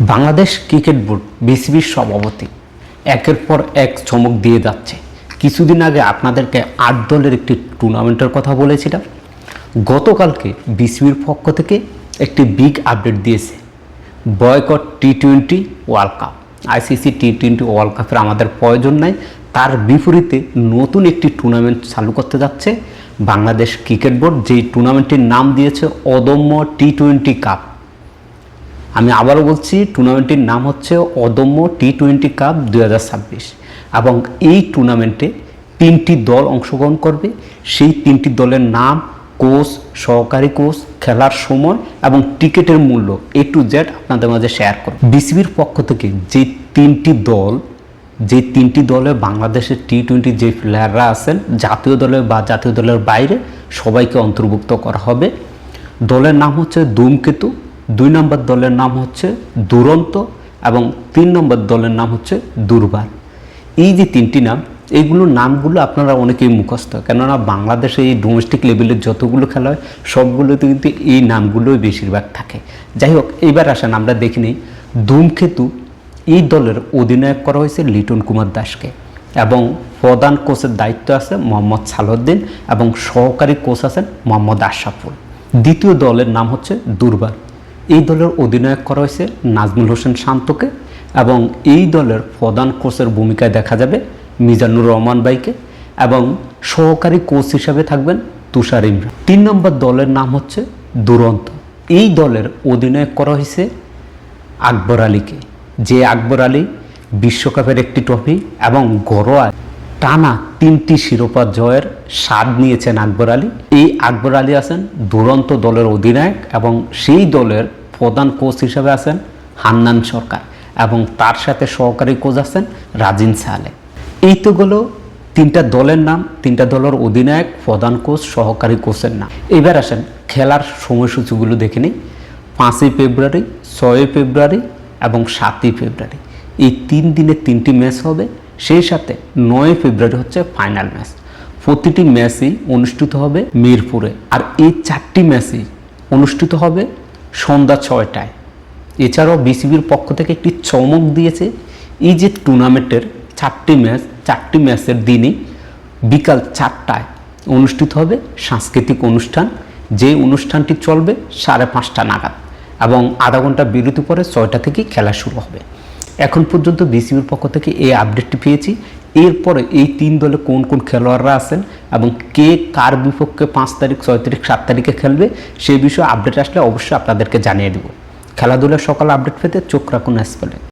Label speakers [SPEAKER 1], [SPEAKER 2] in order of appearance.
[SPEAKER 1] Bangladesh cricket board বিসিবির সভাপতি একের পর এক চমক দিয়ে যাচ্ছে। কিছুদিন আগে আপনাদেরকে 8 দলের একটি টুর্নামেন্টের কথা বলেছিলাম। গতকালকে বিসিবির পক্ষ থেকে একটি বিগ আপডেট দিয়েছে। বয়কট টি-20 ওয়ার্ল্ড কাপ, আইসিসি টি-20 ওয়ার্ল্ড কাপের আমাদের প্রয়োজন নাই, তার বিপরীতে নতুন একটি টুর্নামেন্ট চালু করতে যাচ্ছে বাংলাদেশ ক্রিকেট বোর্ড, যেই টুর্নামেন্টটির নাম দিয়েছে অদম্য টি-20 কাপ। আমি আবারও বলছি, টুর্নামেন্টটির নাম হচ্ছে অদম্য টি-20 কাপ 2026 এবং এই টুর্নামেন্টে 3টি দল অংশগ্রহণ করবে। সেই 3টি দলের নাম, কোচ, সহকারী কোচ, খেলার সময় এবং টিকিটের মূল্য A to Z আপনাদের মাঝে শেয়ার করব। বিসিবির পক্ষ থেকে যে 3টি দলে বাংলাদেশের টি-20 যে প্লেয়াররা আছেন, জাতীয় দলে বা জাতীয় দলের বাইরে সবাইকে অন্তর্ভুক্ত করা হবে। দলের নাম হচ্ছে ধূমকেতু, 2 নম্বর দলের নাম হচ্ছে দুরন্ত এবং 3 নম্বর দলের নাম হচ্ছে দুর্বার। এই যে 3টি নাম, এইগুলোর নামগুলো আপনারা অনেকেই মুখস্থ, কেননা বাংলাদেশে এই ডোমেস্টিক লেভেলের যতগুলো খেলা হয় সবগুলোতে কিন্তু এই নামগুলোই বেশিরভাগ থাকে। যাই হোক, এইবার আসেন আমরা দেখে নিই। ধূমকেতু এই দলের অধিনায়ক করা হয়েছে লিটন কুমার দাসকে এবং প্রধান কোচের দায়িত্ব আছে মোহাম্মদ সালাউদ্দিন এবং সহকারী কোচ আছেন মোহাম্মদ আশরাফুল। দ্বিতীয় দলের নাম হচ্ছে দুর্বার। এই দলের অধিনায়ক করা হয়েছে নাজমুল হোসেন শান্তকে এবং এই দলের প্রধান কোচের ভূমিকায় দেখা যাবে মিজানুর রহমান ভাইকে এবং সহকারী কোচ হিসাবে থাকবেন তুষার ইমরান। 3 নম্বর দলের নাম হচ্ছে দুরন্ত। এই দলের অধিনায়ক করা হয়েছে আকবর আলীকে, যে আকবর আলী বিশ্বকাপের একটি ট্রফি এবং ঘরোয়া টানা 3টি শিরোপা জয়ের স্বাদ নিয়েছেন আকবর আলী। এই আকবর আলী আছেন দুরন্ত দলের অধিনায়ক এবং সেই দলের প্রধান কোচ হিসাবে আছেন হান্নান সরকার এবং তার সাথে সহকারী কোচ আছেন রাজিন সালে। এই তো গেলো 3টা দলের নাম, 3টা দলের অধিনায়ক, প্রধান কোচ, সহকারী কোচের নাম। এবার আসেন খেলার সময়সূচিগুলো দেখে নিই। 5ই ফেব্রুয়ারি, 6ই ফেব্রুয়ারি এবং 7ই ফেব্রুয়ারি এই 3 দিনে 3টি ম্যাচ হবে। সেই সাথে 9ই ফেব্রুয়ারি হচ্ছে ফাইনাল ম্যাচ। প্রতিটি ম্যাচই অনুষ্ঠিত হবে মিরপুরে আর এই 4টি ম্যাচই অনুষ্ঠিত হবে সন্ধ্যা 6টায়। এছাড়াও বিসিবির পক্ষ থেকে একটি চমক দিয়েছে। এই যে টুর্নামেন্টের 4টি ম্যাচের দিনই বিকাল 4টায় অনুষ্ঠিত হবে সাংস্কৃতিক অনুষ্ঠান, যে অনুষ্ঠানটি চলবে 5:30 নাগাদ এবং আধা ঘন্টা বিরতি পরে 6টা থেকে খেলা শুরু হবে। এখন পর্যন্ত বিসিবির পক্ষ থেকে এই আপডেটটি পেয়েছি। এরপরে এই 3 দলে কোন কোন খেলোয়াড়রা আছেন এবং কে কার বিপক্ষে 5 তারিখ, 6 তারিখ, 7 তারিখে খেলবে সেই বিষয়ে আপডেট আসলে অবশ্যই আপনাদেরকে জানিয়ে দেব। খেলাধুলার সকল আপডেট পেতে চোখ রাখুন এসপ্লে।